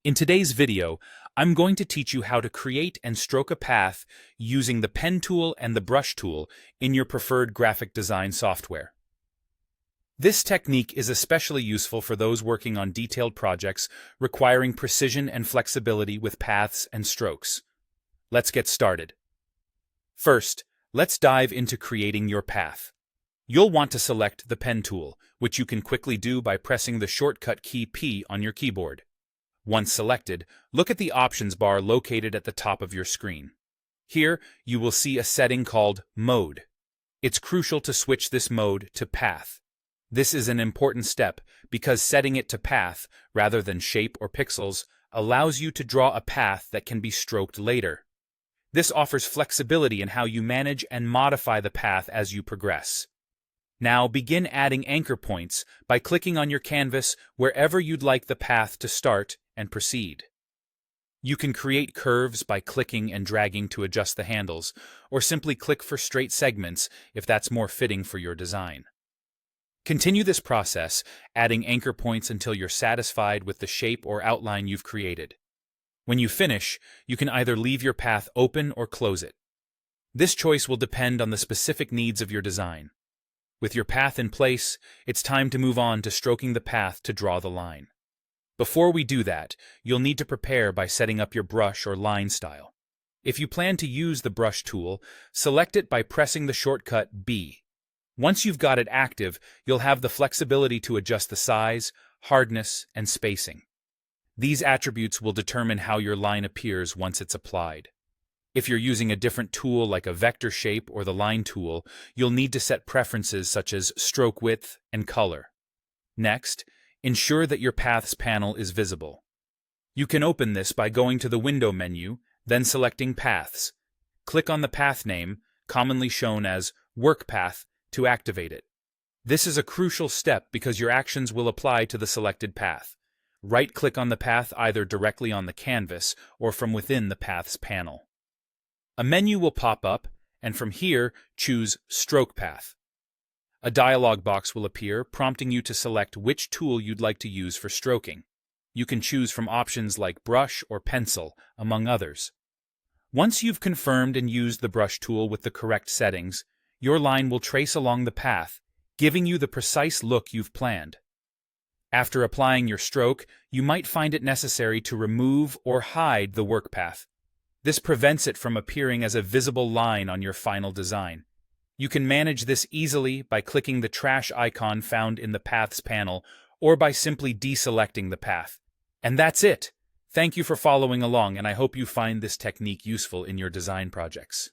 In today's video, I'm going to teach you how to create and stroke a path using the pen tool and the brush tool in your preferred graphic design software. This technique is especially useful for those working on detailed projects requiring precision and flexibility with paths and strokes. Let's get started. First, let's dive into creating your path. You'll want to select the pen tool, which you can quickly do by pressing the shortcut key P on your keyboard. Once selected, look at the options bar located at the top of your screen. Here, you will see a setting called Mode. It's crucial to switch this mode to Path. This is an important step because setting it to Path, rather than shape or pixels, allows you to draw a path that can be stroked later. This offers flexibility in how you manage and modify the path as you progress. Now begin adding anchor points by clicking on your canvas wherever you'd like the path to start and proceed. You can create curves by clicking and dragging to adjust the handles, or simply click for straight segments if that's more fitting for your design. Continue this process, adding anchor points until you're satisfied with the shape or outline you've created. When you finish, you can either leave your path open or close it. This choice will depend on the specific needs of your design. With your path in place, it's time to move on to stroking the path to draw the line. Before we do that, you'll need to prepare by setting up your brush or line style. If you plan to use the brush tool, select it by pressing the shortcut B. Once you've got it active, you'll have the flexibility to adjust the size, hardness, and spacing. These attributes will determine how your line appears once it's applied. If you're using a different tool like a vector shape or the line tool, you'll need to set preferences such as stroke width and color. Next, ensure that your Paths panel is visible. You can open this by going to the Window menu, then selecting Paths. Click on the path name, commonly shown as Work Path, to activate it. This is a crucial step because your actions will apply to the selected path. Right-click on the path either directly on the canvas or from within the Paths panel. A menu will pop up, and from here, choose Stroke Path. A dialog box will appear, prompting you to select which tool you'd like to use for stroking. You can choose from options like brush or pencil, among others. Once you've confirmed and used the brush tool with the correct settings, your line will trace along the path, giving you the precise look you've planned. After applying your stroke, you might find it necessary to remove or hide the work path. This prevents it from appearing as a visible line on your final design. You can manage this easily by clicking the trash icon found in the Paths panel or by simply deselecting the path. And that's it! Thank you for following along, and I hope you find this technique useful in your design projects.